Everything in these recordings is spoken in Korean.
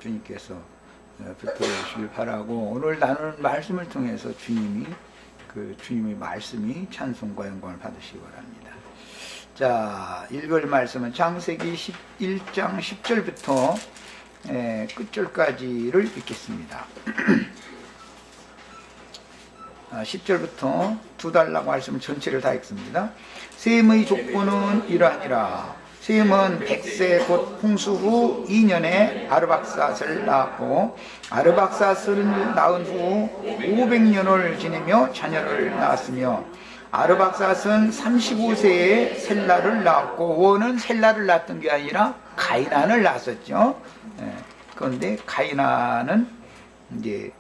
주님께서 붙들어주시길 바라고, 오늘 나누는 말씀을 통해서 주님의 말씀이 찬송과 영광을 받으시기 바랍니다. 자, 읽을 말씀은 창세기 11장 10절부터 끝절까지를 읽겠습니다. 10절부터 두 달라고 말씀 전체를 다 읽습니다. 셈의 족보는 이러하니라. 셈은 100세 곧 홍수 후 2년에 아르박삿을 낳았고, 아르박삿을 낳은 후 500년을 지내며 자녀를 낳았으며, 아르박삿은 35세에 셀라를 낳았고, 원은 셀라를 낳았던 게 아니라 가이난을 낳았었죠. 그런데 가이난은 이제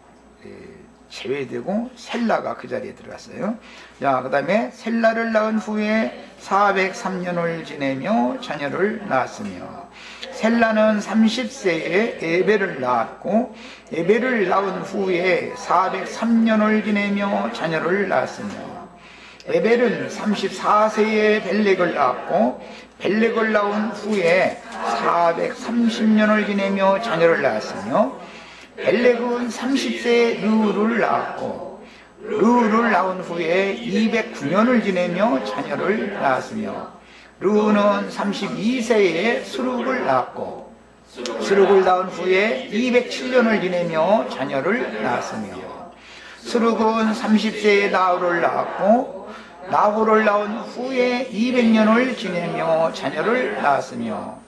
제외되고 셀라가 그 자리에 들어갔어요. 자, 그 다음에 셀라를 낳은 후에 403년을 지내며 자녀를 낳았으며, 셀라는 30세에 에벨을 낳았고, 에벨을 낳은 후에 403년을 지내며 자녀를 낳았으며, 에벨은 34세에 벨렉을 낳았고, 벨렉을 낳은 후에 430년을 지내며 자녀를 낳았으며, 벨렉은 30세에 르우를 낳았고, 르우를 낳은 후에 209년을 지내며 자녀를 낳았으며, 르우는 32세에 스룩을 낳았고, 스룩을 낳은 후에 207년을 지내며 자녀를 낳았으며, 스룩은 30세에 나홀을 낳았고, 나홀을 낳은 후에 200년을 지내며 자녀를 낳았으며,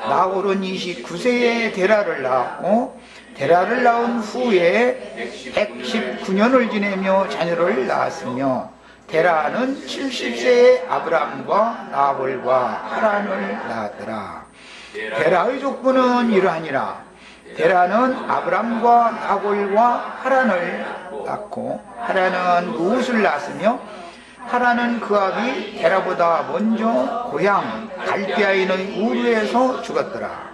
나홀은 29세에 데라를 낳았고, 데라를 낳은 후에 119년을 지내며 자녀를 낳았으며, 데라는 70세에 아브람과 나홀과 하란을 낳았더라. 데라의 족보는 이러하니라. 데라는 아브람과 나홀과 하란을 낳고, 하란은 롯을 낳았으며, 하란은 그 아비 데라보다 먼저 고향 갈대아인의 우르에서 죽었더라.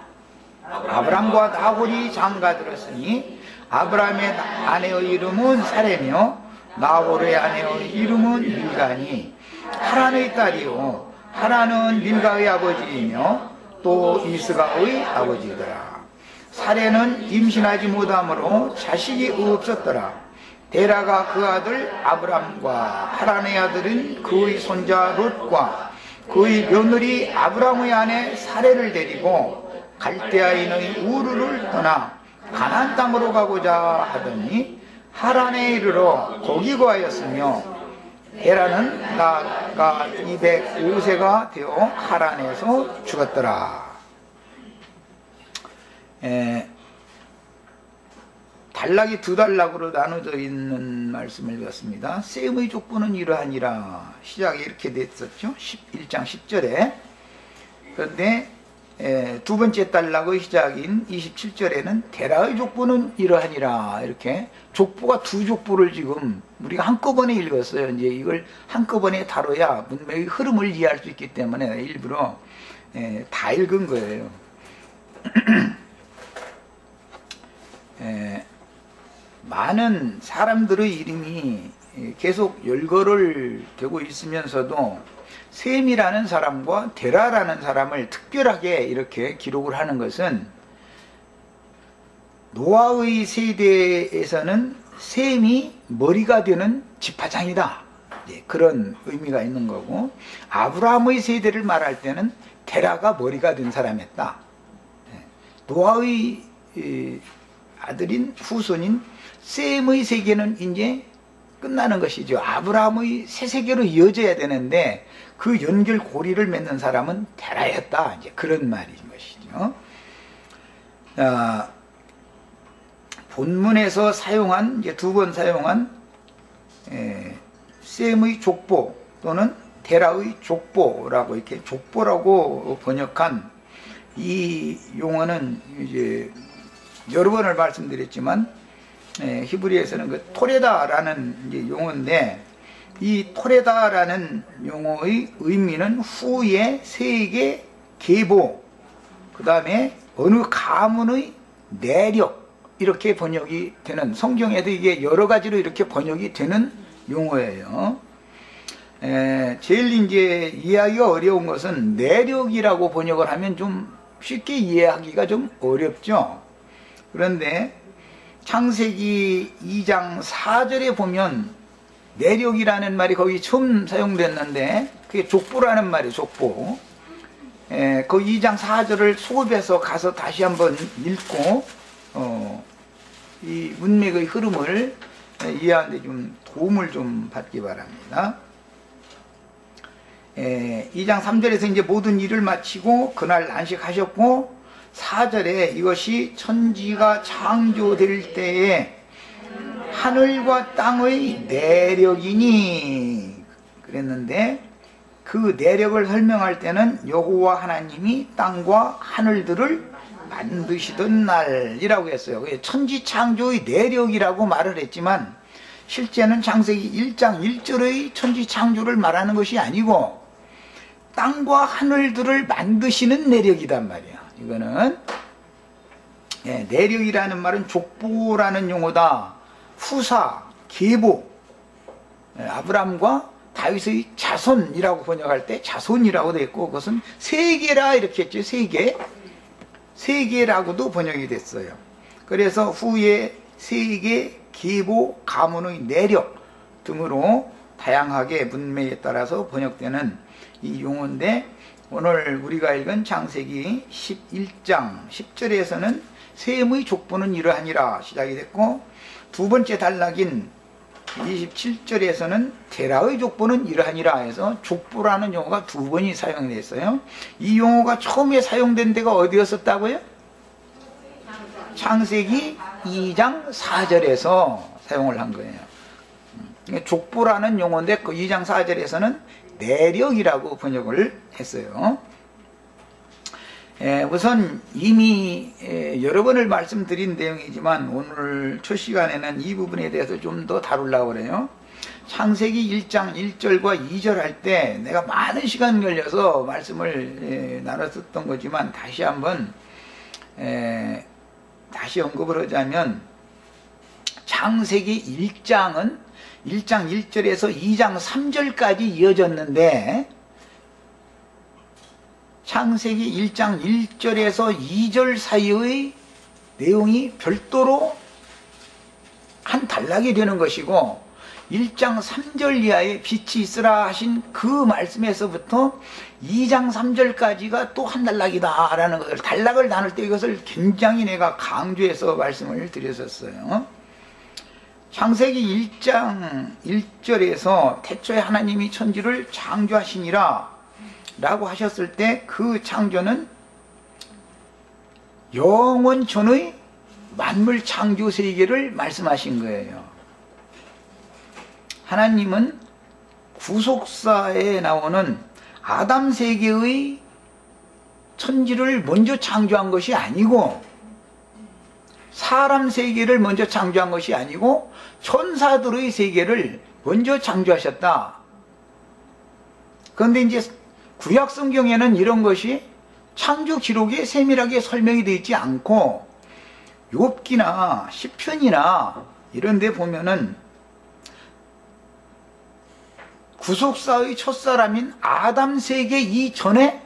아브람과 나홀이 장가들었으니, 아브람의 아내의 이름은 사레며 나홀의 아내의 이름은 밀가니, 하란의 딸이요 하란은 밀가의 아버지이며 또 이스가의 아버지더라. 사레는 임신하지 못하므로 자식이 없었더라. 데라가 그 아들 아브람과 하란의 아들은 그의 손자 롯과 그의 며느리 아브람의 아내 사레를 데리고 갈대아인의 우르를 떠나 가나안 땅으로 가고자 하더니 하란에 이르러 거기 거하였으며, 데라는 나아가 205세가 되어 하란에서 죽었더라. 단락이 두 단락으로 나눠져 있는 말씀을 읽었습니다. 셈의 족보는 이러하니라. 시작이 이렇게 됐었죠. 1장 10절에. 그런데 두 번째 단락의 시작인 27절에는 데라의 족보는 이러하니라. 이렇게 족보가 두 족보를 지금 우리가 한꺼번에 읽었어요. 이제 이걸 한꺼번에 다뤄야 문맥의 흐름을 이해할 수 있기 때문에 일부러 다 읽은 거예요. 많은 사람들의 이름이 계속 열거를 되고 있으면서도 셈이라는 사람과 데라라는 사람을 특별하게 이렇게 기록을 하는 것은, 노아의 세대에서는 셈이 머리가 되는 지파장이다, 그런 의미가 있는 거고, 아브라함의 세대를 말할 때는 데라가 머리가 된 사람이었다. 노아의 아들인 후손인 셈의 세계는 이제 끝나는 것이죠. 아브라함의 새 세계로 이어져야 되는데 그 연결 고리를 맺는 사람은 데라였다, 이제 그런 말인 것이죠. 본문에서 사용한, 이제 두 번 사용한 셈의 족보 또는 데라의 족보라고, 이렇게 족보라고 번역한 이 용어는 이제 여러 번을 말씀드렸지만 히브리에서는 그 토레다라는 이제 용어인데, 이 토레다라는 용어의 의미는 후의 세계 계보, 그 다음에 어느 가문의 내력, 이렇게 번역이 되는, 성경에도 이게 여러 가지로 이렇게 번역이 되는 용어예요. 제일 이제 이해하기가 어려운 것은 내력이라고 번역을 하면 좀 쉽게 이해하기가 좀 어렵죠. 그런데 창세기 2장 4절에 보면 내력이라는 말이 거기 처음 사용됐는데 그게 족보라는 말이에요. 족보. 그 2장 4절을 소급해서 가서 다시 한번 읽고 이 문맥의 흐름을 이해하는 데 좀 도움을 좀 받기 바랍니다. 2장 3절에서 이제 모든 일을 마치고 그날 안식하셨고 4절에 이것이 천지가 창조될 때에 하늘과 땅의 내력이니 그랬는데 그 내력을 설명할 때는 여호와 하나님이 땅과 하늘들을 만드시던 날이라고 했어요. 천지 창조의 내력이라고 말을 했지만 실제는 창세기 1장 1절의 천지 창조를 말하는 것이 아니고 땅과 하늘들을 만드시는 내력이단 말이야. 이거는 내력이라는 말은 족보라는 용어다. 후사, 계보, 아브람과 다윗의 자손이라고 번역할 때 자손이라고 되어 있고 그것은 세계라 이렇게 했죠. 세계라고도 번역이 됐어요. 그래서 후에 세계, 계보, 가문의 내력 등으로 다양하게 문맥에 따라서 번역되는 이 용어인데 오늘 우리가 읽은 창세기 11장 10절에서는 셈의 족보는 이러하니라 시작이 됐고 두 번째 단락인 27절에서는 데라의 족보는 이러하니라 해서 족보라는 용어가 두 번이 사용이 됐어요. 이 용어가 처음에 사용된 데가 어디였었다고요? 창세기 2장 4절에서 사용을 한 거예요. 족보라는 용어인데 그 2장 4절에서는 내력이라고 번역을 했어요. 우선 이미 여러 번을 말씀드린 내용이지만 오늘 첫 시간에는 이 부분에 대해서 좀 더 다루려고 그래요. 창세기 1장 1절과 2절 할 때 내가 많은 시간 걸려서 말씀을 나눴었던 거지만 다시 한번 다시 언급을 하자면 창세기 1장은 1장 1절에서 2장 3절까지 이어졌는데 창세기 1장 1절에서 2절 사이의 내용이 별도로 한 단락이 되는 것이고 1장 3절 이하에 빛이 있으라 하신 그 말씀에서부터 2장 3절까지가 또 한 단락이다 라는 것을 단락을 나눌 때 이것을 굉장히 내가 강조해서 말씀을 드렸었어요. 창세기 1장 1절에서 태초에 하나님이 천지를 창조하시니라 라고 하셨을 때 그 창조는 영원 전의 만물 창조 세계를 말씀하신 거예요. 하나님은 구속사에 나오는 아담 세계의 천지를 먼저 창조한 것이 아니고 사람 세계를 먼저 창조한 것이 아니고 천사들의 세계를 먼저 창조하셨다. 그런데 이제 구약 성경에는 이런 것이 창조 기록에 세밀하게 설명이 되어 있지 않고 욥기나 시편이나 이런 데 보면은 구속사의 첫사람인 아담 세계 이전에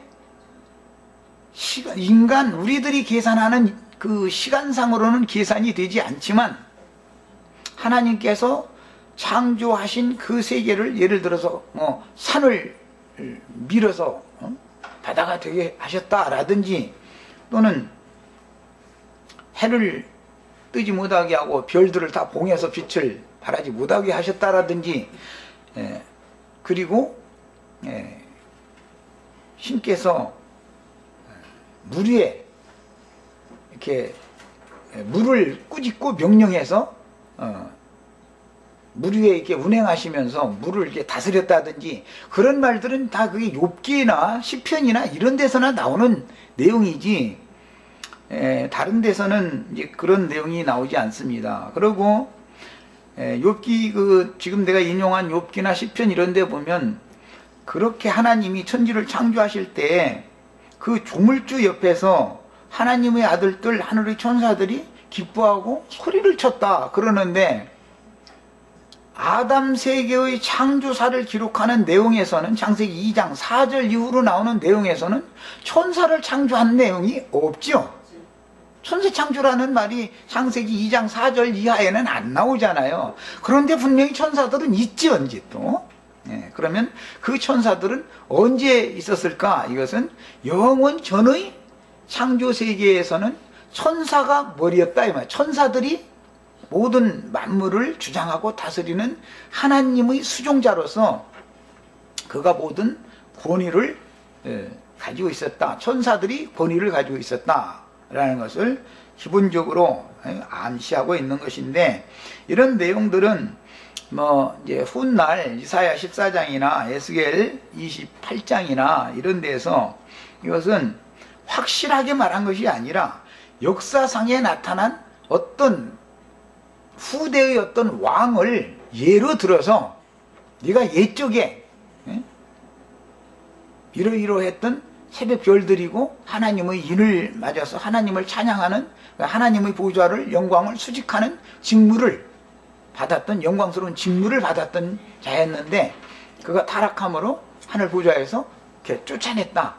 인간 우리들이 계산하는 그 시간상으로는 계산이 되지 않지만 하나님께서 창조하신 그 세계를 예를 들어서 산을 밀어서 바다가 되게 하셨다라든지 또는 해를 뜨지 못하게 하고 별들을 다 봉해서 빛을 발하지 못하게 하셨다라든지 그리고 신께서 물 위에 이렇게 물을 꾸짖고 명령해서 물 위에 이렇게 운행하시면서 물을 이렇게 다스렸다든지 그런 말들은 다 그게 욥기나 시편이나 이런 데서나 나오는 내용이지 다른 데서는 이제 그런 내용이 나오지 않습니다. 그리고 욥기 지금 내가 인용한 욥기나 시편 이런 데 보면 그렇게 하나님이 천지를 창조하실 때 그 조물주 옆에서 하나님의 아들들 하늘의 천사들이 기뻐하고 소리를 쳤다 그러는데 아담 세계의 창조사를 기록하는 내용에서는 창세기 2장 4절 이후로 나오는 내용에서는 천사를 창조한 내용이 없죠. 천세창조라는 말이 창세기 2장 4절 이하에는 안 나오잖아요. 그런데 분명히 천사들은 있지, 언제 또. 그러면 그 천사들은 언제 있었을까? 이것은 영원 전의 창조 세계에서는 천사가 머리였다, 이 말. 천사들이 모든 만물을 주장하고 다스리는 하나님의 수종자로서 그가 모든 권위를 가지고 있었다. 천사들이 권위를 가지고 있었다라는 것을 기본적으로 암시하고 있는 것인데, 이런 내용들은 이제 훗날 이사야 14장이나 에스겔 28장이나 이런 데서 이것은 확실하게 말한 것이 아니라 역사상에 나타난 어떤 후대의 어떤 왕을 예로 들어서 네가 옛적에 이러이러했던 새벽 별들이고 하나님의 인을 맞아서 하나님을 찬양하는, 하나님의 보좌를, 영광을 수직하는 직무를 받았던, 영광스러운 직무를 받았던 자였는데 그가 타락함으로 하늘 보좌에서 이렇게 쫓아냈다,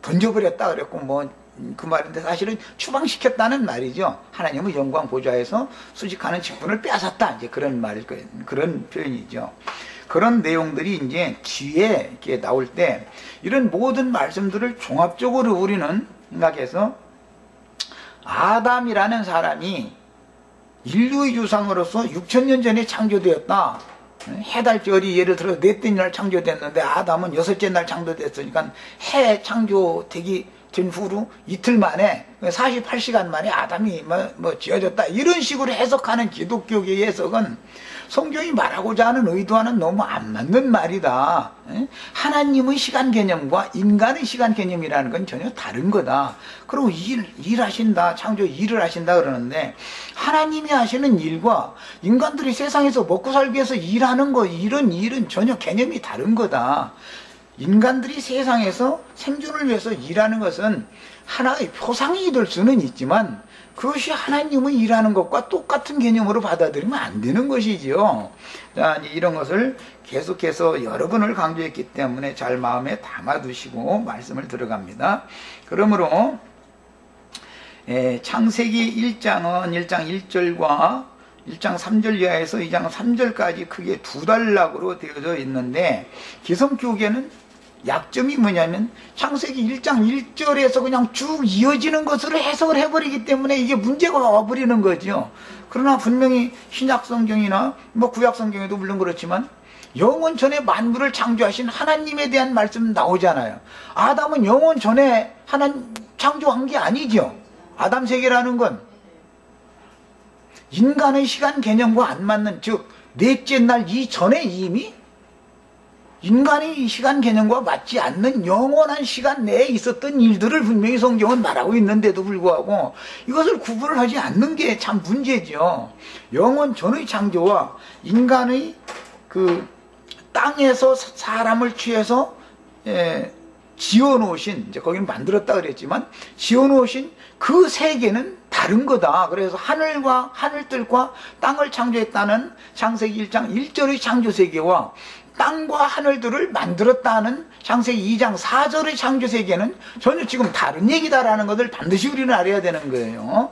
던져버렸다 그랬고 그 말인데 사실은 추방시켰다는 말이죠. 하나님의 영광 보좌에서 수직하는 직분을 빼앗았다, 이제 그런 말일 거예요. 그런 표현이죠. 그런 내용들이 이제 뒤에 이렇게 나올 때 이런 모든 말씀들을 종합적으로 우리는 생각해서 아담이라는 사람이 인류의 주상으로서 6천년 전에 창조되었다. 해달절이 예를 들어 넷째 날 창조됐는데 아담은 여섯째 날 창조됐으니까 해 창조되기 된 후로 이틀 만에 48시간 만에 아담이 지어졌다, 이런 식으로 해석하는 기독교의 해석은 성경이 말하고자 하는 의도와는 너무 안 맞는 말이다. 하나님의 시간 개념과 인간의 시간 개념이라는 건 전혀 다른 거다. 그리고 일하신다, 창조 일을 하신다 그러는데 하나님이 하시는 일과 인간들이 세상에서 먹고 살기 위해서 일하는 거, 이런 일은 전혀 개념이 다른 거다. 인간들이 세상에서 생존을 위해서 일하는 것은 하나의 표상이 될 수는 있지만 그것이 하나님의 일하는 것과 똑같은 개념으로 받아들이면 안 되는 것이지요. 자, 이런 것을 계속해서 여러 번을 강조했기 때문에 잘 마음에 담아두시고 말씀을 들어갑니다. 그러므로 창세기 1장은 1장 1절과 1장 3절 이하에서 2장 3절까지 크게 두 단락으로 되어져 있는데 기성교계는 약점이 뭐냐면 창세기 1장 1절에서 그냥 쭉 이어지는 것으로 해석을 해버리기 때문에 이게 문제가 와버리는 거죠. 그러나 분명히 신약성경이나 구약성경에도 물론 그렇지만 영원 전에 만물을 창조하신 하나님에 대한 말씀 나오잖아요. 아담은 영원 전에 하나님 창조한 게 아니죠. 아담 세계라는 건 인간의 시간 개념과 안 맞는, 즉 넷째 날 이전에 이미 인간의 시간 개념과 맞지 않는 영원한 시간 내에 있었던 일들을 분명히 성경은 말하고 있는데도 불구하고 이것을 구분을 하지 않는 게 참 문제죠. 영원 전의 창조와 인간의 그 땅에서 사람을 취해서 지어놓으신, 이제 거기는 만들었다 그랬지만 지어놓으신 그 세계는 다른 거다. 그래서 하늘과 하늘들과 땅을 창조했다는 창세기 1장 1절의 창조세계와 땅과 하늘들을 만들었다는 창세기 2장 4절의 창조세계는 전혀 지금 다른 얘기다라는 것을 반드시 우리는 알아야 되는 거예요.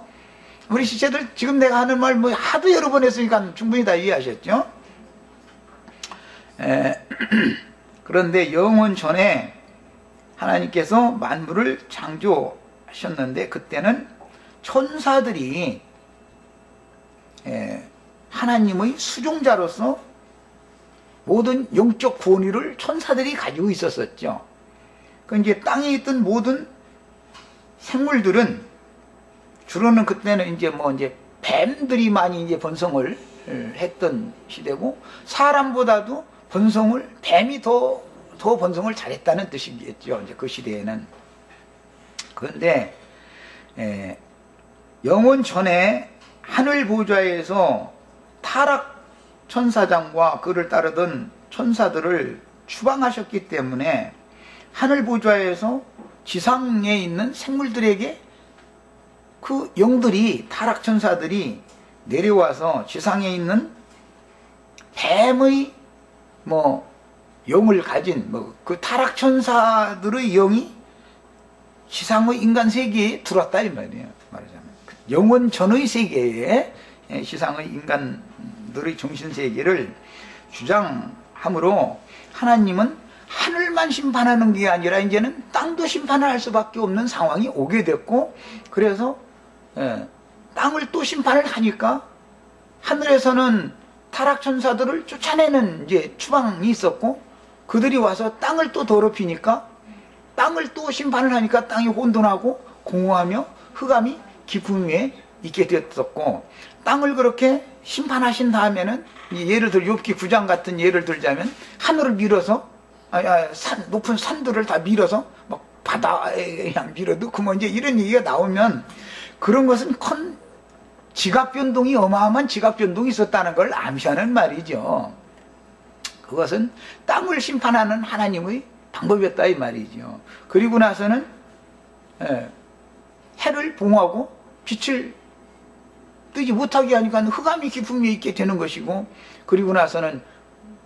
우리 시체들 지금 내가 하는 말 하도 여러 번 했으니까 충분히 다 이해하셨죠? 그런데 영원 전에 하나님께서 만물을 창조하셨는데 그때는 천사들이 하나님의 수종자로서 모든 영적 권위를 천사들이 가지고 있었었죠. 그 이제 땅에 있던 모든 생물들은 주로는 그때는 이제 뱀들이 많이 이제 번성을 했던 시대고 사람보다도 뱀이 더 번성을 잘했다는 뜻이겠죠. 이제 그 시대에는. 그런데 영원 전에 하늘 보좌에서 타락 천사장과 그를 따르던 천사들을 추방하셨기 때문에 하늘 보좌에서 지상에 있는 생물들에게 그 영들이, 타락 천사들이 내려와서 지상에 있는 뱀의 영을 가진 그 타락 천사들의 영이 지상의 인간 세계에 들어왔다 이 말이에요. 말하자면 영원 전의 세계에 지상의 인간들의 정신세계를 주장함으로 하나님은 하늘만 심판하는 게 아니라 이제는 땅도 심판을 할 수밖에 없는 상황이 오게 됐고, 그래서 땅을 또 심판을 하니까 하늘에서는 타락천사들을 쫓아내는 이제 추방이 있었고, 그들이 와서 땅을 또 더럽히니까 땅을 또 심판을 하니까 땅이 혼돈하고 공허하며 흑암이 깊음 위에 있게 되었었고, 땅을 그렇게 심판하신 다음에는 예를 들어 욥기 9장 같은 예를 들자면 하늘을 밀어서 높은 산들을 다 밀어서 막 바다에 그냥 밀어넣고 뭐 이제 이런 얘기가 나오면 그런 것은 큰 지각 변동이 어마어마한 지각 변동이 있었다는 걸 암시하는 말이죠. 그것은 땅을 심판하는 하나님의 방법이었다 이 말이죠. 그리고 나서는 해를 봉하고 빛을 뜨지 못하게 하니까 흑암이 깊음 위에 있게 되는 것이고, 그리고 나서는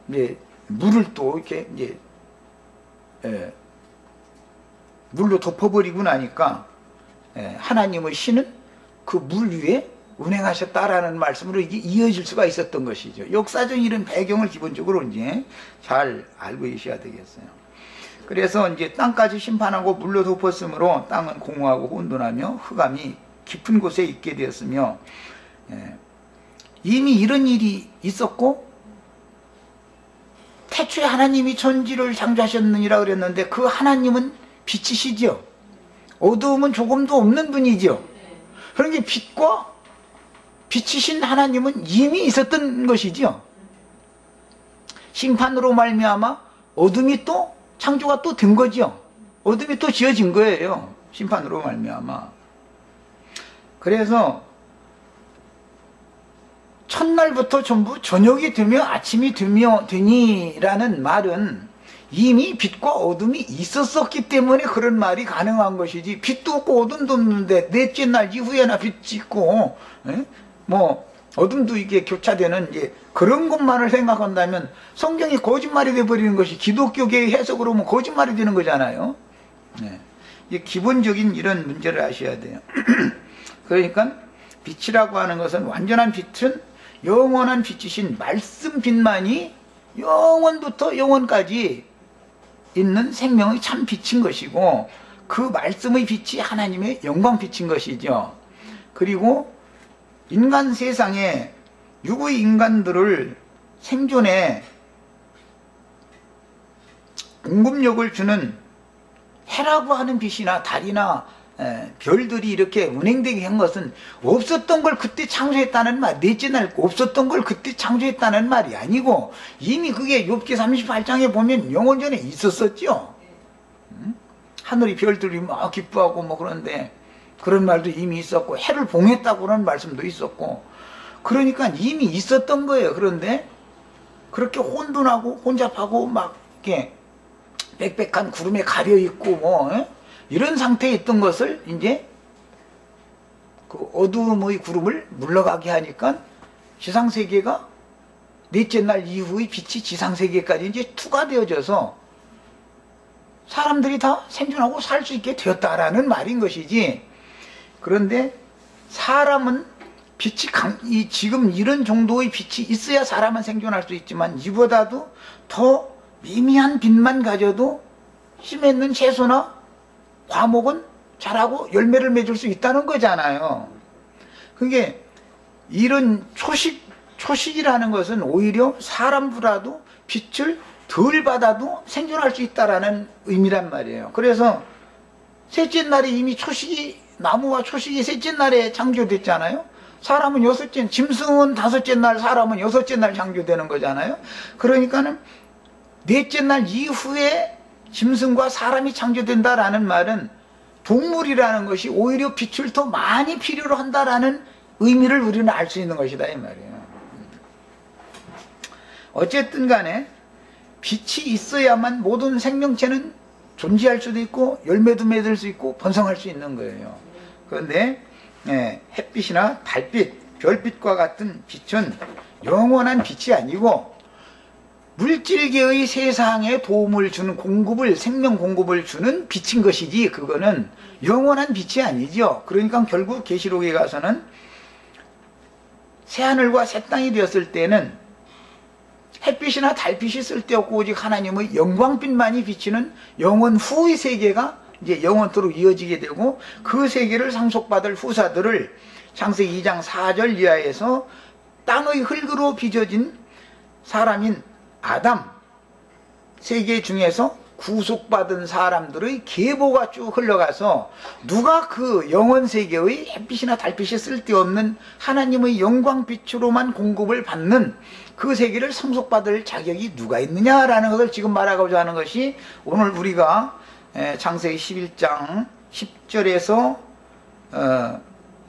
이제 물을 또 이렇게 이제 물로 덮어버리고 나니까 하나님의 신은 그 물 위에 운행하셨다라는 말씀으로 이게 이어질 수가 있었던 것이죠. 역사적 이런 배경을 기본적으로 이제 잘 알고 계셔야 되겠어요. 그래서 이제 땅까지 심판하고 물로 덮었으므로 땅은 공허하고 혼돈하며 흑암이 깊은 곳에 있게 되었으며, 이미 이런 일이 있었고 태초에 하나님이 천지를 창조하셨느니라 그랬는데 그 하나님은 빛이시죠. 어두움은 조금도 없는 분이죠. 그러니까 빛과 빛이신 하나님은 이미 있었던 것이죠. 심판으로 말미암아 어둠이 또 창조가 또 된 거죠. 어둠이 또 지어진 거예요. 심판으로 말미암아. 그래서 첫날부터 전부 저녁이 되며 아침이 되니라는 말은 이미 빛과 어둠이 있었었기 때문에 그런 말이 가능한 것이지, 빛도 없고 어둠도 없는데 넷째 날 이후에나 빛이 있고 뭐 어둠도 이게 교차되는 이제 그런 것만을 생각한다면 성경이 거짓말이 되어버리는 것이 기독교계의 해석으로 보면 거짓말이 되는 거잖아요. 이게 기본적인 이런 문제를 아셔야 돼요. 그러니까 빛이라고 하는 것은, 완전한 빛은 영원한 빛이신 말씀 빛만이 영원부터 영원까지 있는 생명의 참 빛인 것이고, 그 말씀의 빛이 하나님의 영광 빛인 것이죠. 그리고 인간 세상에 유구의 인간들을 생존에 공급력을 주는 해라고 하는 빛이나 달이나 별들이 이렇게 운행되게 한 것은 없었던 걸 그때 창조했다는 말, 넷째 날 없었던 걸 그때 창조했다는 말이 아니고 이미 그게 욥기 38장에 보면 영원 전에 있었었죠. 하늘이 별들이 막 기뻐하고 뭐 그런데 그런 말도 이미 있었고, 해를 봉했다고 그런 말씀도 있었고, 그러니까 이미 있었던 거예요. 그런데 그렇게 혼돈하고 혼잡하고 막 이렇게 빽빽한 구름에 가려 있고 뭐 이런 상태에 있던 것을 이제 그 어두움의 구름을 물러가게 하니까 지상세계가 넷째 날 이후의 빛이 지상세계까지 이제 투과되어져서 사람들이 다 생존하고 살 수 있게 되었다라는 말인 것이지. 그런데 사람은 빛이 지금 이런 정도의 빛이 있어야 사람은 생존할 수 있지만, 이보다도 더 미미한 빛만 가져도 심했는 채소나 과목은 자라고 열매를 맺을 수 있다는 거잖아요. 그게 이런 초식이라는 것은 오히려 사람보다도 빛을 덜 받아도 생존할 수 있다라는 의미란 말이에요. 그래서 셋째 날에 이미 나무와 초식이 셋째 날에 창조됐잖아요. 사람은 여섯째, 짐승은 다섯째 날, 사람은 여섯째 날 창조되는 거잖아요. 그러니까는 넷째 날 이후에 짐승과 사람이 창조된다라는 말은 동물이라는 것이 오히려 빛을 더 많이 필요로 한다라는 의미를 우리는 알 수 있는 것이다 이 말이에요. 어쨌든 간에 빛이 있어야만 모든 생명체는 존재할 수도 있고 열매도 맺을 수 있고 번성할 수 있는 거예요. 그런데 햇빛이나 달빛, 별빛과 같은 빛은 영원한 빛이 아니고 물질계의 세상에 도움을 주는 공급을, 생명 공급을 주는 빛인 것이지, 그거는 영원한 빛이 아니죠. 그러니까 결국 계시록에 가서는 새하늘과 새 땅이 되었을 때는 햇빛이나 달빛이 쓸데없고 오직 하나님의 영광빛만이 비치는 영원 후의 세계가 이제 영원토록 이어지게 되고, 그 세계를 상속받을 후사들을 창세기 2장 4절 이하에서 땅의 흙으로 빚어진 사람인 아담 세계 중에서 구속받은 사람들의 계보가 쭉 흘러가서 누가 그 영원 세계의 햇빛이나 달빛이 쓸데없는 하나님의 영광빛으로만 공급을 받는 그 세계를 상속받을 자격이 누가 있느냐라는 것을 지금 말하고자 하는 것이, 오늘 우리가 창세기 11장 10절에서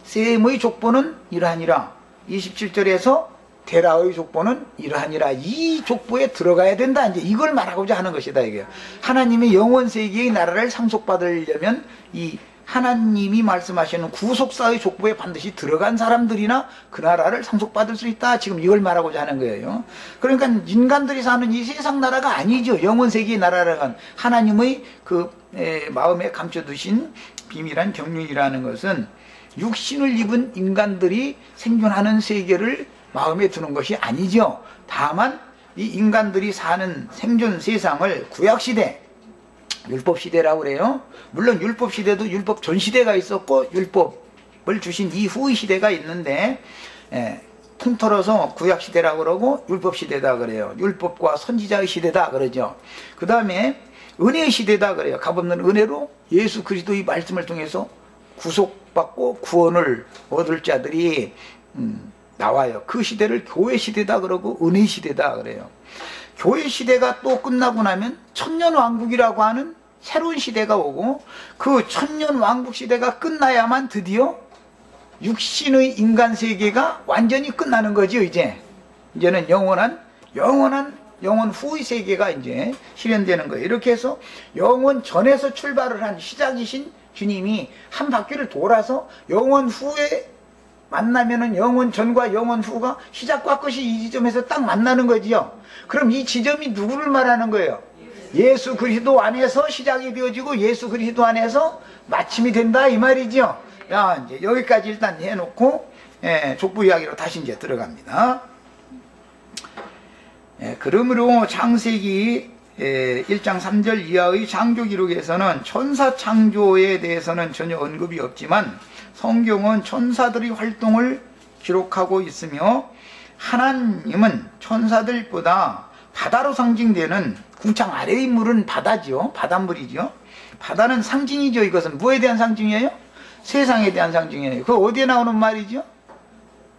셈의 족보는 이러하니라, 27절에서 데라의 족보는 이러하니라, 이 족보에 들어가야 된다, 이제 이걸 말하고자 하는 것이다 이게. 하나님의 영원 세계의 나라를 상속받으려면 이 하나님이 말씀하시는 구속사의 족보에 반드시 들어간 사람들이나 그 나라를 상속받을 수 있다, 지금 이걸 말하고자 하는 거예요. 그러니까 인간들이 사는 이 세상 나라가 아니죠. 영원 세계의 나라라는 하나님의 그 마음에 감춰두신 비밀한 경륜이라는 것은 육신을 입은 인간들이 생존하는 세계를 마음에 두는 것이 아니죠. 다만 이 인간들이 사는 생존 세상을 구약시대, 율법시대라고 그래요. 물론 율법시대도 율법 전시대가 있었고 율법을 주신 이후의 시대가 있는데, 통틀어서 구약시대라고 그러고 율법시대다 그래요. 율법과 선지자의 시대다 그러죠. 그 다음에 은혜의 시대다 그래요. 값없는 은혜로 예수 그리스도의 말씀을 통해서 구속받고 구원을 얻을 자들이 나와요. 그 시대를 교회 시대다 그러고 은혜 시대다 그래요. 교회 시대가 또 끝나고 나면 천년왕국이라고 하는 새로운 시대가 오고, 그 천년왕국 시대가 끝나야만 드디어 육신의 인간 세계가 완전히 끝나는 거죠. 이제는 영원 후의 세계가 이제 실현되는 거예요. 이렇게 해서 영원 전에서 출발을 한 시작이신 주님이 한 바퀴를 돌아서 영원 후에 만나면은 영원 전과 영원 후가 시작과 끝이 이 지점에서 딱 만나는 거지요. 그럼 이 지점이 누구를 말하는 거예요? 예수 그리스도 안에서 시작이 되어지고 예수 그리스도 안에서 마침이 된다, 이 말이죠. 자, 이제 여기까지 일단 해놓고 족보 이야기로 다시 이제 들어갑니다. 그러므로 창세기 1장 3절 이하의 창조 기록에서는 천사 창조에 대해서는 전혀 언급이 없지만 성경은 천사들의 활동을 기록하고 있으며, 하나님은 천사들보다 바다로 상징되는 궁창 아래의 물은 바다죠. 바닷물이죠. 바다는 상징이죠. 이것은 뭐에 대한 상징이에요? 세상에 대한 상징이에요. 그거 어디에 나오는 말이죠?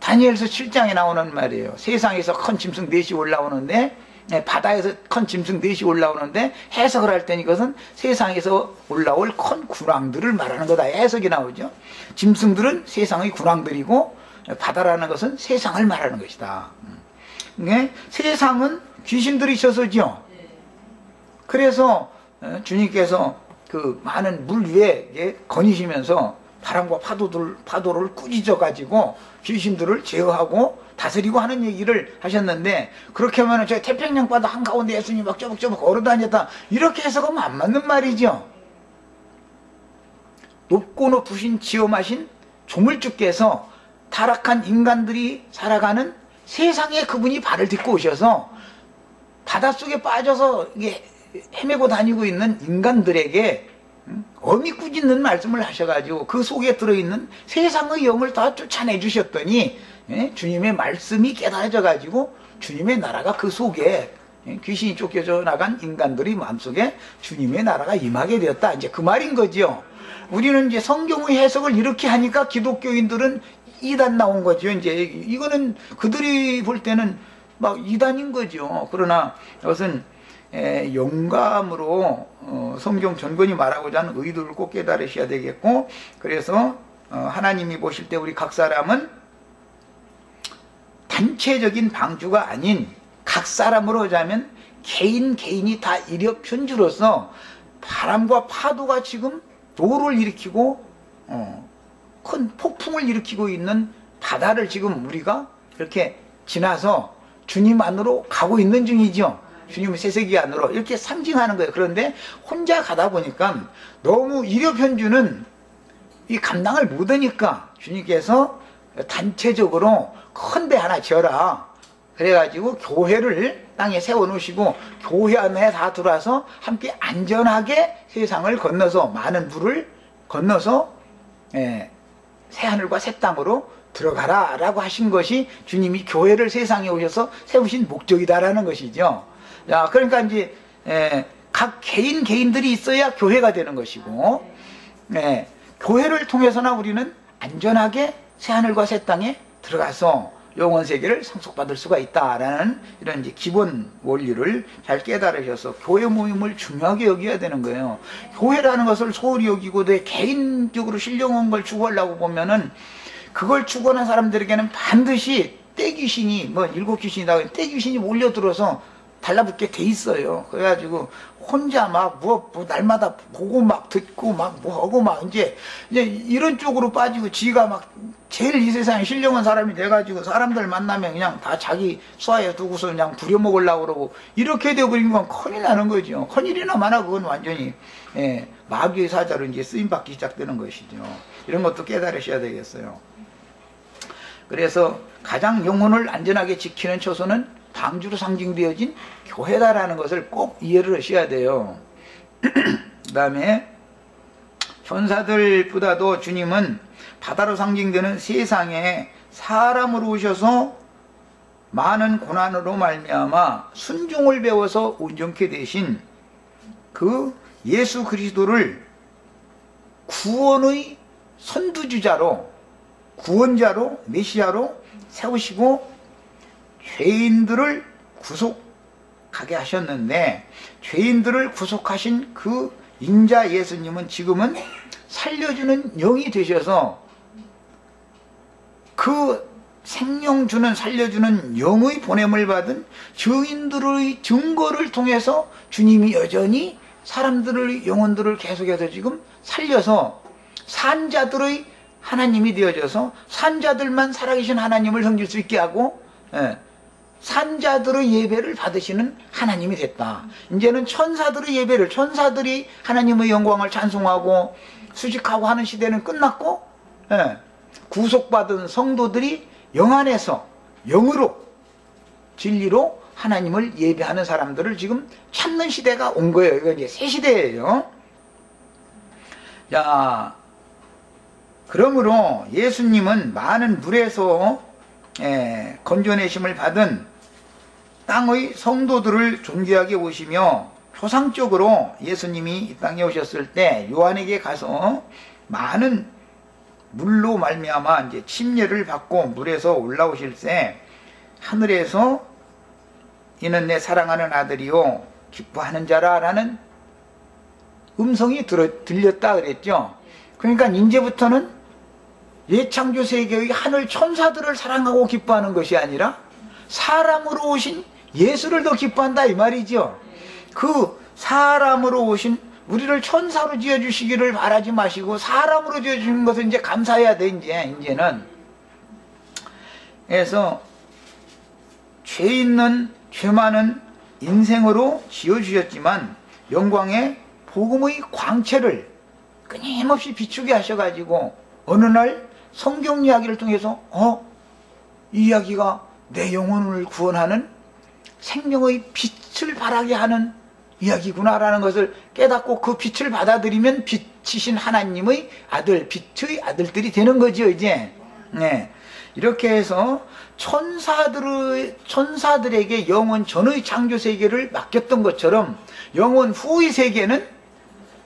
다니엘서 7장에 나오는 말이에요. 세상에서 큰 짐승 넷이 올라오는데, 바다에서 큰 짐승 넷이 올라오는데, 해석을 할 때는 이것은 세상에서 올라올 큰 군왕들을 말하는 거다, 해석이 나오죠. 짐승들은 세상의 군왕들이고 바다라는 것은 세상을 말하는 것이다. 세상은 귀신들이 있어서죠. 그래서 주님께서 그 많은 물 위에 거니시면서 바람과 파도를 꾸짖어 가지고 귀신들을 제어하고 다스리고 하는 얘기를 하셨는데, 그렇게 하면 저 태평양 바다 한가운데 예수님이 막 쪼벅쪼벅 걸어다녔다, 이렇게 해석하면 안 맞는 말이죠. 높고 높으신 지엄하신 조물주께서 타락한 인간들이 살아가는 세상에 그분이 발을 딛고 오셔서 바닷속에 빠져서 이게 헤매고 다니고 있는 인간들에게 어미 꾸짖는 말씀을 하셔가지고 그 속에 들어있는 세상의 영을 다 쫓아내 주셨더니 주님의 말씀이 깨달아져 가지고 주님의 나라가 그 속에, 귀신이 쫓겨져 나간 인간들의 마음속에 주님의 나라가 임하게 되었다, 이제 그 말인 거죠. 우리는 이제 성경의 해석을 이렇게 하니까 기독교인들은 이단 나온 거죠. 이제 이거는 그들이 볼 때는 막 이단인 거죠. 그러나 이것은 영감으로 성경 전권이 말하고자 하는 의도를 꼭 깨달으셔야 되겠고, 그래서 하나님이 보실 때 우리 각 사람은 단체적인 방주가 아닌 각 사람으로 하자면 개인이 다 일협편주로서 바람과 파도가 지금 노를 일으키고 큰 폭풍을 일으키고 있는 바다를 지금 우리가 이렇게 지나서 주님 안으로 가고 있는 중이죠. 주님의 세세기 안으로 이렇게 상징하는 거예요. 그런데 혼자 가다 보니까 너무 일요편주는 이 감당을 못하니까 주님께서 단체적으로 큰 배 하나 지어라. 그래가지고 교회를 땅에 세워놓으시고 교회 안에 다 들어와서 함께 안전하게 세상을 건너서 많은 물을 건너서 새하늘과 새 땅으로 들어가라 라고 하신 것이 주님이 교회를 세상에 오셔서 세우신 목적이다라는 것이죠. 자, 그러니까 이제 각 개인들이 있어야 교회가 되는 것이고, 교회를 통해서나 우리는 안전하게 새하늘과 새 땅에 들어가서 영원 세계를 상속받을 수가 있다라는 이런 이제 기본 원리를 잘 깨달으셔서 교회 모임을 중요하게 여겨야 되는 거예요. 교회라는 것을 소홀히 여기고 내 개인적으로 신령한 걸 추구하려고 보면은 그걸 추구하는 사람들에게는 반드시 떼귀신이 뭐 7귀신이다 떼귀신이 몰려들어서 달라붙게 돼 있어요. 그래가지고 혼자 막 날마다 보고 막 듣고 막 하고 막 이제 이런 쪽으로 빠지고 지가 막 제일 이 세상에 신령한 사람이 돼가지고 사람들 만나면 그냥 다 자기 수하에 두고서 그냥 부려먹으려고 그러고 이렇게 되어버린 건 큰일 나는 거죠. 큰일이나 마나 그건 완전히 마귀의 사자로 이제 쓰임받기 시작되는 것이죠. 이런 것도 깨달으셔야 되겠어요. 그래서 가장 영혼을 안전하게 지키는 처소는 방주로 상징되어진 교회다라는 것을 꼭 이해를 하셔야 돼요. 그 다음에 천사들보다도 주님은 바다로 상징되는 세상에 사람으로 오셔서 많은 고난으로 말미암아 순종을 배워서 온전케 되신 그 예수 그리스도를 구원의 선두주자로 구원자로 메시아로 세우시고 죄인들을 구속하게 하셨는데 죄인들을 구속하신 그 인자 예수님은 지금은 살려주는 영이 되셔서 그 생명 주는 살려주는 영의 보냄을 받은 증인들의 증거를 통해서 주님이 여전히 사람들의 영혼들을 계속해서 지금 살려서 산자들의 하나님이 되어져서 산자들만 살아계신 하나님을 섬길 수 있게 하고 산자들의 예배를 받으시는 하나님이 됐다. 이제는 천사들의 예배를 천사들이 하나님의 영광을 찬송하고 수식하고 하는 시대는 끝났고 구속받은 성도들이 영 안에서 영으로 진리로 하나님을 예배하는 사람들을 지금 찾는 시대가 온 거예요. 이거 이제 새 시대예요. 자, 그러므로 예수님은 많은 물에서 건져내심을 받은 땅의 성도들을 존귀하게 보시며 표상적으로 예수님이 이 땅에 오셨을 때 요한에게 가서 많은 물로 말미암아 이제 침례를 받고 물에서 올라오실 때 하늘에서 이는 내 사랑하는 아들이요 기뻐하는 자라라는 음성이 들렸다 그랬죠. 그러니까 이제부터는 예창조 세계의 하늘 천사들을 사랑하고 기뻐하는 것이 아니라 사람으로 오신 예수를 더 기뻐한다 이 말이죠. 그 사람으로 오신 우리를 천사로 지어주시기를 바라지 마시고 사람으로 지어주신 것을 이제 감사해야 돼 이제는. 그래서 죄 있는 죄 많은 인생으로 지어주셨지만 영광의 복음의 광채를 끊임없이 비추게 하셔가지고 어느 날 성경 이야기를 통해서 이 이야기가 내 영혼을 구원하는 생명의 빛을 발하게 하는 이야기구나라는 것을 깨닫고 그 빛을 받아들이면 빛이신 하나님의 아들, 빛의 아들들이 되는 거죠 이제. 이렇게 해서 천사들에게 영원 전의 창조 세계를 맡겼던 것처럼 영원 후의 세계는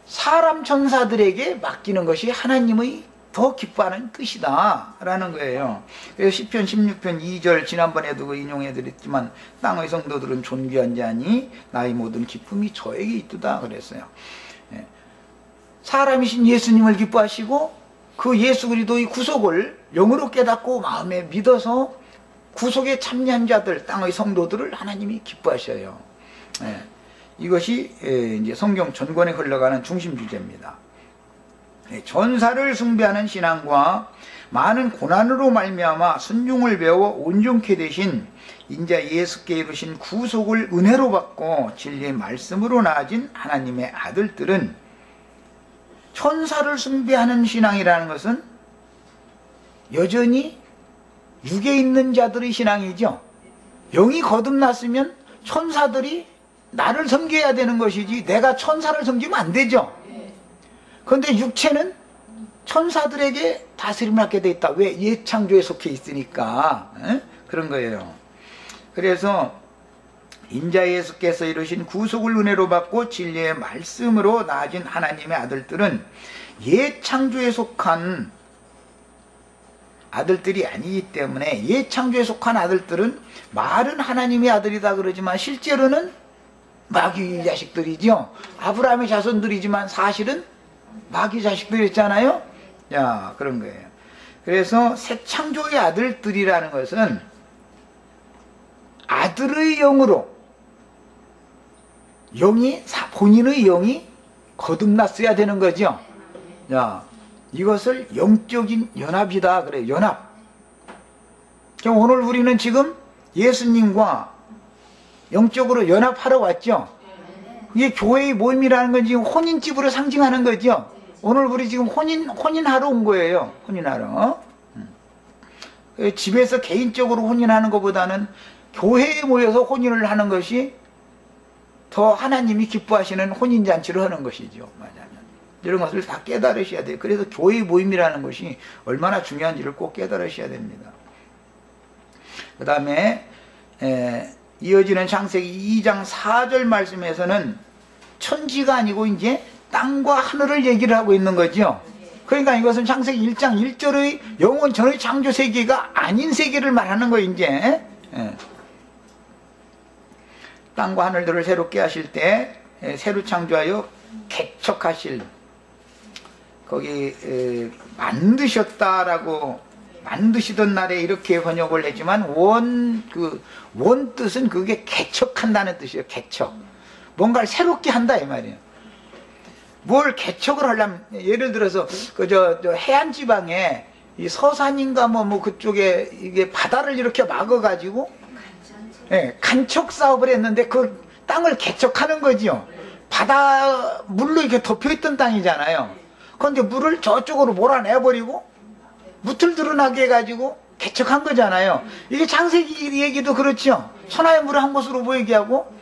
사람 천사들에게 맡기는 것이 하나님의 더 기뻐하는 뜻이다 라는 거예요. 그래서 시편 16편 2절 지난번에도 그 인용해드렸지만 땅의 성도들은 존귀한 자니 나의 모든 기쁨이 저에게 있도다 그랬어요. 사람이신 예수님을 기뻐하시고 그 예수 그리스도의 구속을 영으로 깨닫고 마음에 믿어서 구속에 참여한 자들 땅의 성도들을 하나님이 기뻐하셔요. 이것이 이제 성경 전권에 흘러가는 중심 주제입니다. 전사를 숭배하는 신앙과 많은 고난으로 말미암아 순종을 배워 온전케 되신 인자 예수께 이루신 구속을 은혜로 받고 진리의 말씀으로 나아진 하나님의 아들들은 천사를 숭배하는 신앙이라는 것은 여전히 육에 있는 자들의 신앙이죠. 영이 거듭났으면 천사들이 나를 섬겨야 되는 것이지 내가 천사를 섬기면 안 되죠. 그런데 육체는 천사들에게 다스림을 받게 돼 있다. 왜? 옛 창조에 속해 있으니까. 그런 거예요. 그래서 인자 예수께서 이루신 구속을 은혜로 받고 진리의 말씀으로 나아진 하나님의 아들들은 옛 창조에 속한 아들들이 아니기 때문에, 옛 창조에 속한 아들들은 말은 하나님의 아들이다 그러지만 실제로는 마귀 자식들이죠. 아브라함의 자손들이지만 사실은 마귀 자식들이었잖아요. 야, 그런 거예요. 그래서 새 창조의 아들들이라는 것은 아들의 영으로, 본인의 영이 거듭났어야 되는 거죠. 야, 이것을 영적인 연합이다 그래요. 연합. 오늘 우리는 지금 예수님과 영적으로 연합하러 왔죠. 이게 교회의 모임이라는 건 지금 혼인집으로 상징하는 거죠. 오늘 우리 지금 혼인하러 온 거예요. 혼인하러. 집에서 개인적으로 혼인하는 것보다는 교회에 모여서 혼인을 하는 것이 더 하나님이 기뻐하시는 혼인잔치를 하는 것이죠. 맞아요. 이런 것을 다 깨달으셔야 돼요. 그래서 교회 모임이라는 것이 얼마나 중요한지를 꼭 깨달으셔야 됩니다. 그 다음에 이어지는 창세기 2장 4절 말씀에서는 천지가 아니고 이제 땅과 하늘을 얘기를 하고 있는 거죠. 그러니까 이것은 창세기 1장 1절의 영원 전의 창조 세계가 아닌 세계를 말하는 거예요. 이제 땅과 하늘들을 새롭게 하실 때 새로 창조하여 개척하실, 거기 만드시던 날에 이렇게 번역을 했지만 원 뜻은 그게 개척한다는 뜻이에요. 개척. 뭔가를 새롭게 한다 이 말이에요. 뭘 개척을 하려면, 예를 들어서 저 해안 지방에 이 서산인가 뭐 그쪽에 이게 바다를 이렇게 막아 가지고 간척 사업을 했는데 그 땅을 개척하는 거지요. 바다 물로 이렇게 덮여 있던 땅이잖아요. 그런데 물을 저쪽으로 몰아내버리고 무틀 드러나게 해가지고 개척한 거잖아요. 이게 창세기 얘기도 그렇죠. 천하의 물을 한 곳으로 모이게 하고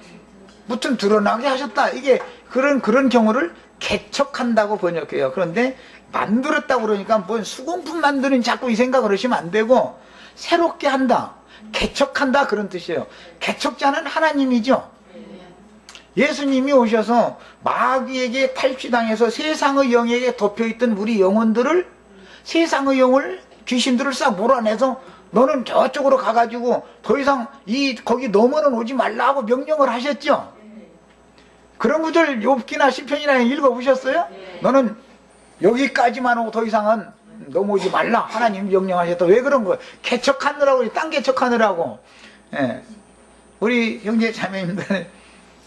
무튼 드러나게 하셨다. 이게 그런 경우를 개척한다고 번역해요. 그런데 만들었다고 그러니까 뭔 수공품 만드는 자꾸 이 생각을 하시면 안 되고, 새롭게 한다, 개척한다, 그런 뜻이에요. 개척자는 하나님이죠. 예수님이 오셔서 마귀에게 탈취당해서 세상의 영에게 덮여있던 우리 영혼들을, 세상의 영을, 귀신들을 싹 몰아내서 너는 저쪽으로 가가지고 더 이상 거기 넘어는 오지 말라고 명령을 하셨죠. 그런 구절 욥기나 시편이나 읽어보셨어요? 너는 여기까지만 오고 더 이상은 넘어오지 말라, 하나님 명령하셨다. 왜 그런 거예요? 개척하느라고, 땅 개척하느라고. 우리 형제 자매님들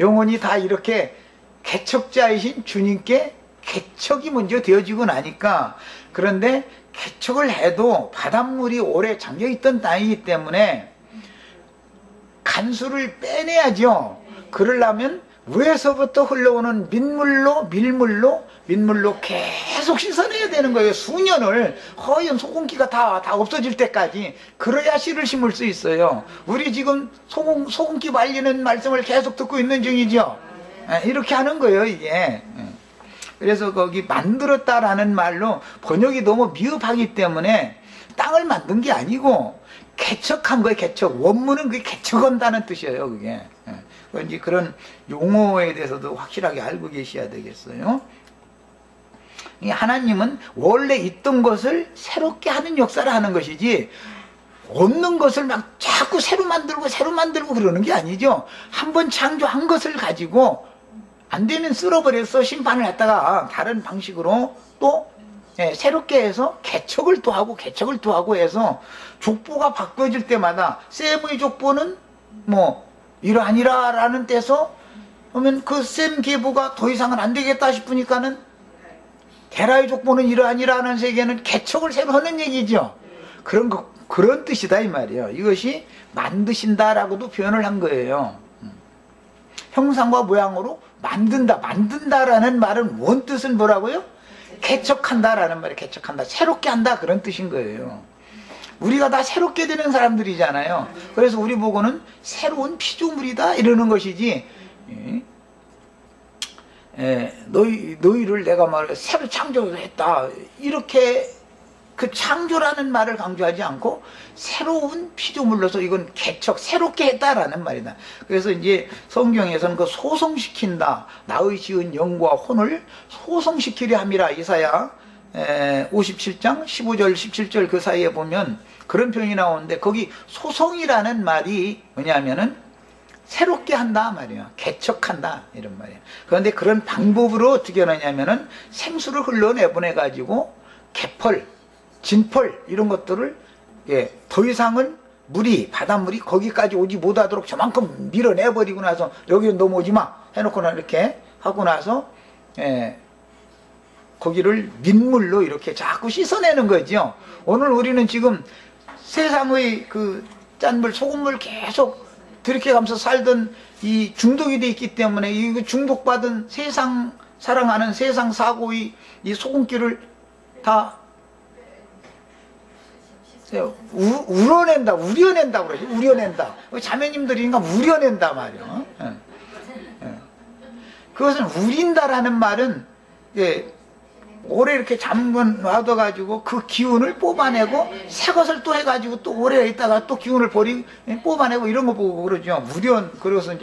영혼이 다 이렇게 개척자이신 주님께 개척이 먼저 되어지고 나니까, 그런데 개척을 해도 바닷물이 오래 잠겨있던 땅이기 때문에 간수를 빼내야죠. 그러려면 위에서부터 흘러오는 밀물로 계속 씻어내야 되는 거예요. 수년을, 허연 소금기가 다 없어질 때까지. 그래야 씨를 심을 수 있어요. 우리 지금 소금기 말리는 말씀을 계속 듣고 있는 중이죠. 이렇게 하는 거예요, 이게. 그래서 거기 만들었다라는 말로 번역이 너무 미흡하기 때문에 땅을 만든 게 아니고 개척한 거예요. 개척. 원문은 그게 개척한다는 뜻이에요, 그게. 이제 그런 용어에 대해서도 확실하게 알고 계셔야 되겠어요. 하나님은 원래 있던 것을 새롭게 하는 역사를 하는 것이지, 없는 것을 막 자꾸 새로 만들고 그러는 게 아니죠. 한번 창조한 것을 가지고 안 되면 쓸어버려서 심판을 했다가 다른 방식으로 또 새롭게 해서 개척을 또 하고 해서 족보가 바꿔질 때마다, 셈의 족보는 뭐 이러하니라라는 때서 그러면 그 셈 계보가 더 이상은 안 되겠다 싶으니까는 대라의 족보는 이러하니라는 세계는 개척을 새로 하는 얘기죠. 그런 뜻이다 이 말이에요. 이것이 만드신다라고도 표현을 한 거예요. 형상과 모양으로 만든다라는 말은 원 뜻은 뭐라고요? 개척한다라는 말이에요. 개척한다, 새롭게 한다, 그런 뜻인 거예요. 우리가 다 새롭게 되는 사람들이잖아요. 그래서 우리 보고는 새로운 피조물이다 이러는 것이지, 너희를 내가 새로 창조했다 이렇게 그 창조라는 말을 강조하지 않고 새로운 피조물로서 이건 개척, 새롭게 했다라는 말이다. 그래서 이제 성경에서는 그 소성시킨다, 나의 지은 영과 혼을 소성시키려 함이라, 이사야 57장 15절 17절 그 사이에 보면 그런 표현이 나오는데, 거기 소성이라는 말이 뭐냐면은 새롭게 한다 말이에요. 개척한다 이런 말이에요. 그런데 그런 방법으로 어떻게 하느냐면은 생수를 흘러내보내 가지고 개펄, 진펄 이런 것들을 더 이상은 바닷물이 거기까지 오지 못하도록 저만큼 밀어내버리고 나서 여기 넘어오지 마 해놓고는 이렇게 하고 나서 거기를 민물로 이렇게 자꾸 씻어내는 거죠. 오늘 우리는 지금 세상의 그 짠물, 소금물 계속 들이켜가면서 살던 이 중독이 돼 있기 때문에 이 중독받은 세상 사랑하는 세상 사고의 이 소금기를 다 우려낸다 그러지. 우려낸다. 자매님들이니까 우려낸다 말이야. 그것은 우린다라는 말은 오래 이렇게 잠궈놔둬가지고 그 기운을 뽑아내고 새 것을 또 해가지고 또 오래 있다가 또 기운을 뽑아내고 이런 거 보고 그러죠. 그래서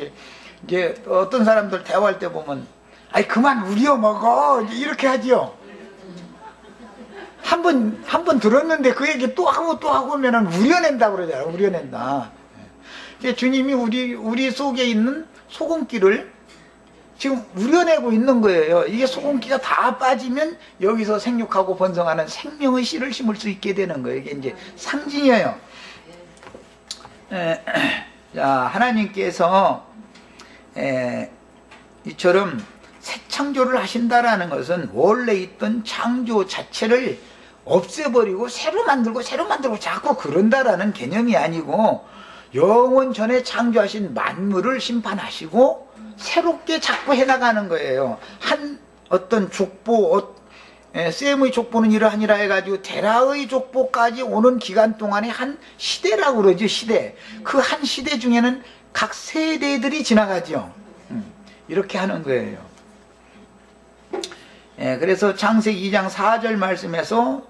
이제 어떤 사람들 대화할 때 보면, 아이 그만 우려 먹어 이렇게 하지요. 한 번 들었는데 그 얘기 또 하고 하면은 우려낸다 그러잖아요. 우려낸다. 주님이 우리 속에 있는 소금기를 지금 우려내고 있는 거예요. 이게 소금기가 다 빠지면 여기서 생육하고 번성하는 생명의 씨를 심을 수 있게 되는 거예요. 이게 이제 상징이에요. 자, 하나님께서 이처럼 새 창조를 하신다라는 것은 원래 있던 창조 자체를 없애버리고 새로 만들고 자꾸 그런다라는 개념이 아니고, 영원 전에 창조하신 만물을 심판하시고 새롭게 자꾸 해나가는 거예요. 한 어떤 족보, 셈의 족보는 이러하니라 해가지고 데라의 족보까지 오는 기간 동안에 한 시대라고 그러죠. 시대. 그 한 시대 중에는 각 세대들이 지나가죠. 이렇게 하는 거예요. 그래서 창세기 2장 4절 말씀에서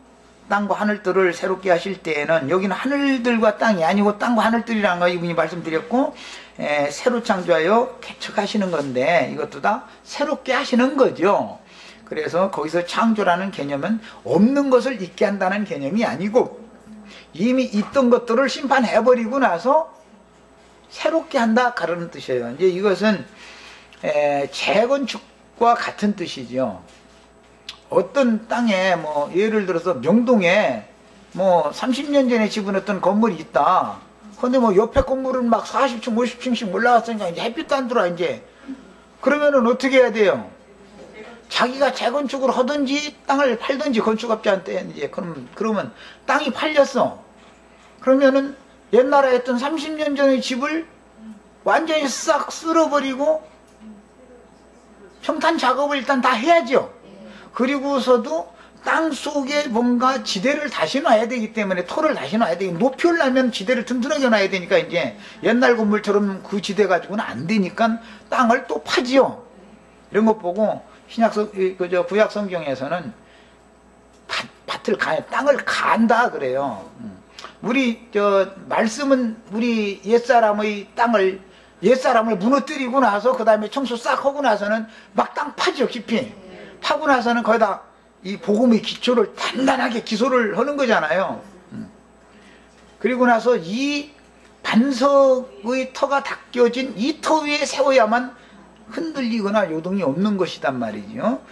땅과 하늘들을 새롭게 하실 때에는, 여기는 하늘들과 땅이 아니고 땅과 하늘들이라는 거 이분이 말씀드렸고, 새로 창조하여 개척하시는 건데 이것도 다 새롭게 하시는 거죠. 그래서 거기서 창조라는 개념은 없는 것을 있게 한다는 개념이 아니고, 이미 있던 것들을 심판해버리고 나서 새롭게 한다 그런 뜻이에요. 이제 이것은 재건축과 같은 뜻이죠. 어떤 땅에 예를 들어서 명동에 30년 전에 집어넣었던 건물이 있다. 근데 옆에 건물은 막 40층 50층씩 올라갔으니까 이제 햇빛도 안 들어와 이제. 그러면은 어떻게 해야 돼요? 자기가 재건축을 하든지 땅을 팔든지, 건축업자한테 이제 그러면 땅이 팔렸어. 그러면은 옛날에 했던 30년 전의 집을 완전히 싹 쓸어버리고 평탄 작업을 일단 다 해야죠. 그리고서도 땅 속에 뭔가 지대를 다시 놔야 되기 때문에, 토를 다시 놔야 되기, 높이 올라면 지대를 튼튼하게 놔야 되니까 이제 옛날 건물처럼 그 지대 가지고는 안 되니까 땅을 또 파지요. 이런 것 보고 구약 성경에서는 땅을 간다 그래요. 말씀은 우리 옛사람을 무너뜨리고 나서 그 다음에 청소 싹 하고 나서는 막 땅 파죠. 깊이 파고 나서는 거기다 이 복음의 기초를 단단하게 기소를 하는 거잖아요. 그리고 나서 이 반석의 터가 닦여진 이 터 위에 세워야만 흔들리거나 요동이 없는 것이단 말이죠.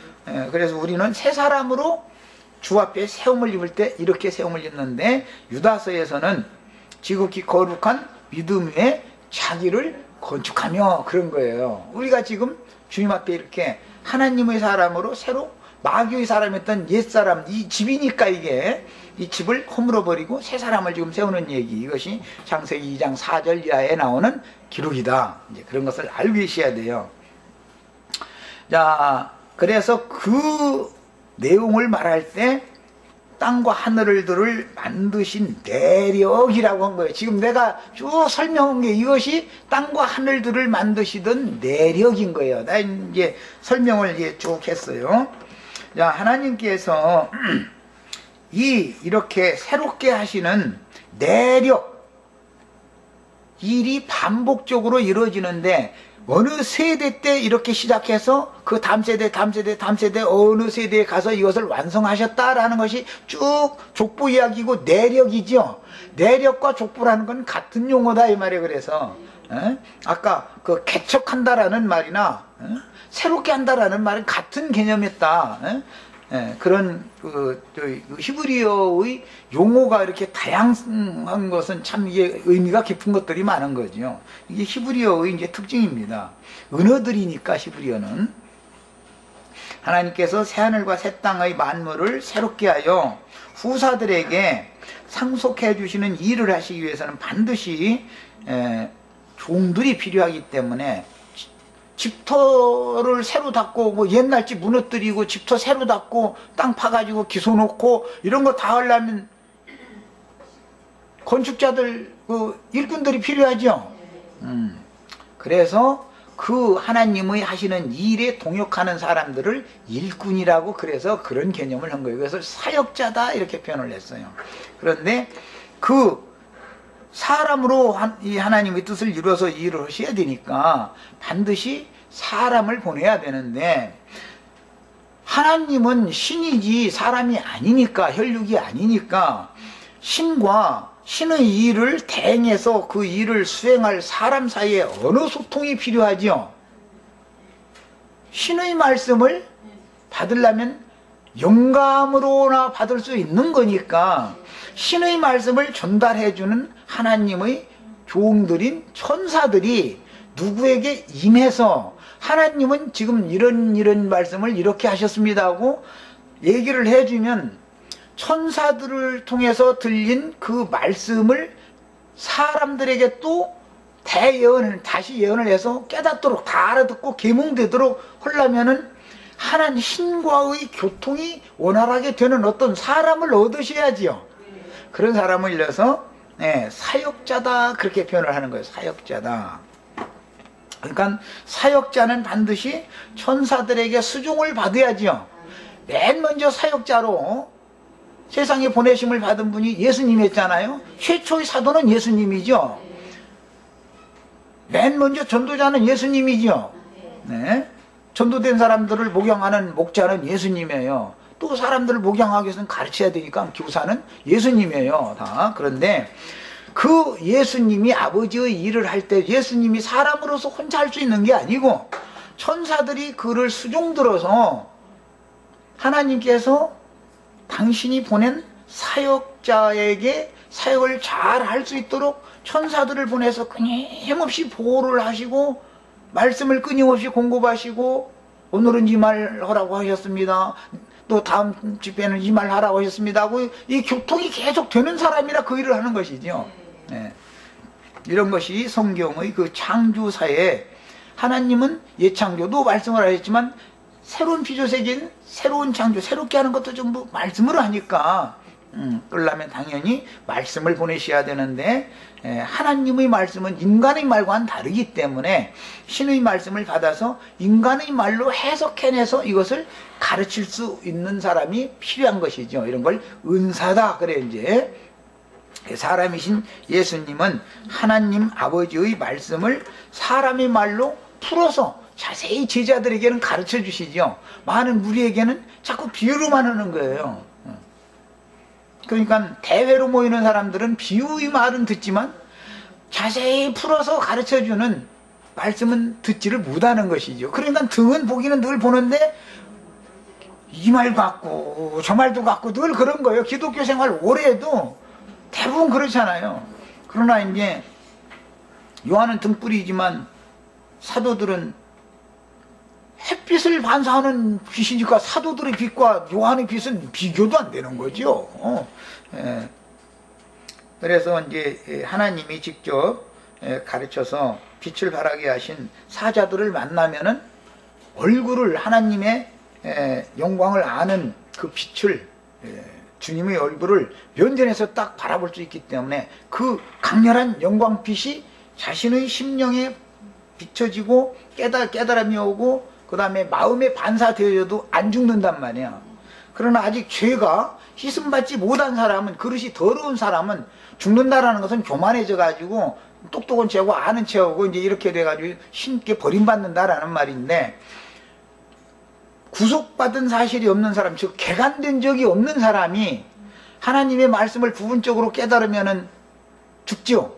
그래서 우리는 새 사람으로 주 앞에 세움을 입을 때 이렇게 세움을 입는데, 유다서에서는 지극히 거룩한 믿음 위에 자기를 건축하며 그런 거예요. 우리가 지금 주님 앞에 이렇게 하나님의 사람으로 새로 마귀의 사람이었던 옛사람, 이 집이니까 이게 이 집을 허물어 버리고 새 사람을 지금 세우는 얘기, 이것이 창세기 2장 4절 이하에 나오는 기록이다. 이제 그런 것을 알고 계셔야 돼요. 자, 그래서 그 내용을 말할 때 땅과 하늘들을 만드신 내력이라고 한 거예요. 지금 내가 쭉 설명한 게 이것이 땅과 하늘들을 만드시던 내력인 거예요. 나 이제 설명을 이제 쭉 했어요. 자, 하나님께서 이렇게 새롭게 하시는 내력, 일이 반복적으로 이루어지는데 어느 세대 때 이렇게 시작해서 그 다음 세대 어느 세대에 가서 이것을 완성하셨다라는 것이 쭉 족보 이야기고 내력이죠. 내력과 족보라는 건 같은 용어다 이 말이에요. 그래서 아까 그 개척한다라는 말이나 새롭게 한다라는 말은 같은 개념이었다. 그런 히브리어의 용어가 이렇게 다양한 것은 참 이게 의미가 깊은 것들이 많은 거죠. 이게 히브리어의 이제 특징입니다. 은어들이니까 히브리어는 하나님께서 새하늘과 새 땅의 만물을 새롭게 하여 후사들에게 상속해 주시는 일을 하시기 위해서는 반드시 종들이 필요하기 때문에 집터를 새로 닦고 뭐 옛날 집 무너뜨리고 집터 새로 닦고 땅 파가지고 기소 놓고 이런 거 다 하려면 건축자들 그 일꾼들이 필요하죠. 그래서 그 하나님의 하시는 일에 동역하는 사람들을 일꾼이라고 그래서 그런 개념을 한 거예요. 그래서 사역자다 이렇게 표현을 했어요. 그런데 그 사람으로 이 하나님의 뜻을 이루어서 일을 하셔야 되니까 반드시 사람을 보내야 되는데 하나님은 신이지 사람이 아니니까, 혈육이 아니니까 신과 신의 일을 대행해서 그 일을 수행할 사람 사이에 어느 소통이 필요하죠? 신의 말씀을 받으려면 영감으로나 받을 수 있는 거니까 신의 말씀을 전달해주는 하나님의 종들인 천사들이 누구에게 임해서 하나님은 지금 이런 말씀을 이렇게 하셨습니다 하고 얘기를 해주면 천사들을 통해서 들린 그 말씀을 사람들에게 또 다시 예언을 해서 깨닫도록 다 알아듣고 계몽되도록 하려면은 하나님 신과의 교통이 원활하게 되는 어떤 사람을 얻으셔야지요. 그런 사람을 일러서 사역자다 그렇게 표현을 하는 거예요. 사역자다. 그러니까 사역자는 반드시 천사들에게 수종을 받아야지요. 맨 먼저 사역자로 세상에 보내심을 받은 분이 예수님이었잖아요. 최초의 사도는 예수님이죠. 맨 먼저 전도자는 예수님이죠. 네. 전도된 사람들을 목양하는 목자는 예수님이에요. 또 사람들을 목양하기 위해서는 가르쳐야 되니까 교사는 예수님이에요. 다. 그런데 그 예수님이 아버지의 일을 할 때 예수님이 사람으로서 혼자 할 수 있는 게 아니고 천사들이 그를 수종들어서 하나님께서 당신이 보낸 사역자에게 사역을 잘 할 수 있도록 천사들을 보내서 끊임없이 보호를 하시고 말씀을 끊임없이 공급하시고 오늘은 이 말 하라고 하셨습니다. 또 다음 집회는 이 말 하라고 하셨습니다 하고 이 교통이 계속 되는 사람이라 그 일을 하는 것이죠. 네. 이런 것이 성경의 그 창조사에 하나님은 예창조도 말씀을 하셨지만 새로운 피조세계는 새로운 창조, 새롭게 하는 것도 전부 말씀으로 하니까 그러려면 당연히 말씀을 보내셔야 되는데 하나님의 말씀은 인간의 말과는 다르기 때문에 신의 말씀을 받아서 인간의 말로 해석해내서 이것을 가르칠 수 있는 사람이 필요한 것이죠. 이런 걸 은사다 그래. 이제 사람이신 예수님은 하나님 아버지의 말씀을 사람의 말로 풀어서 자세히 제자들에게는 가르쳐 주시죠. 많은 무리에게는 자꾸 비유로만 하는 거예요. 그러니까 대회로 모이는 사람들은 비유의 말은 듣지만 자세히 풀어서 가르쳐주는 말씀은 듣지를 못하는 것이죠. 그러니까 등은 보기는 늘 보는데 이 말 같고 저 말도 같고 늘 그런 거예요. 기독교 생활 오래 해도 대부분 그렇잖아요. 그러나 이제 요한은 등불이지만 사도들은 햇빛을 반사하는 빛이니까 사도들의 빛과 요한의 빛은 비교도 안 되는 거죠. 예. 그래서 이제 하나님이 직접 가르쳐서 빛을 발하게 하신 사자들을 만나면은 얼굴을 하나님의 영광을 아는 그 빛을 주님의 얼굴을 면전에서 딱 바라볼 수 있기 때문에 그 강렬한 영광빛이 자신의 심령에 비춰지고 깨달음이 오고 그 다음에 마음에 반사되어도 안 죽는단 말이야. 그러나 아직 죄가 씻음받지 못한 사람은, 그릇이 더러운 사람은 죽는다라는 것은 교만해져 가지고 똑똑한 채하고 아는 채하고 이제 이렇게 돼 가지고 신께 버림받는다라는 말인데, 구속받은 사실이 없는 사람, 즉 개간된 적이 없는 사람이 하나님의 말씀을 부분적으로 깨달으면은 죽죠.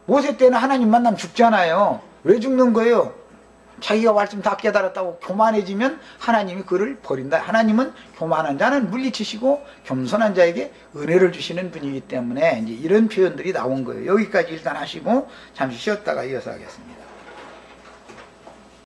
모세 때는 하나님 만나면 죽잖아요. 왜 죽는 거예요? 자기가 말씀 다 깨달았다고 교만해지면 하나님이 그를 버린다. 하나님은 교만한 자는 물리치시고 겸손한 자에게 은혜를 주시는 분이기 때문에 이제 이런 표현들이 나온 거예요. 여기까지 일단 하시고 잠시 쉬었다가 이어서 하겠습니다.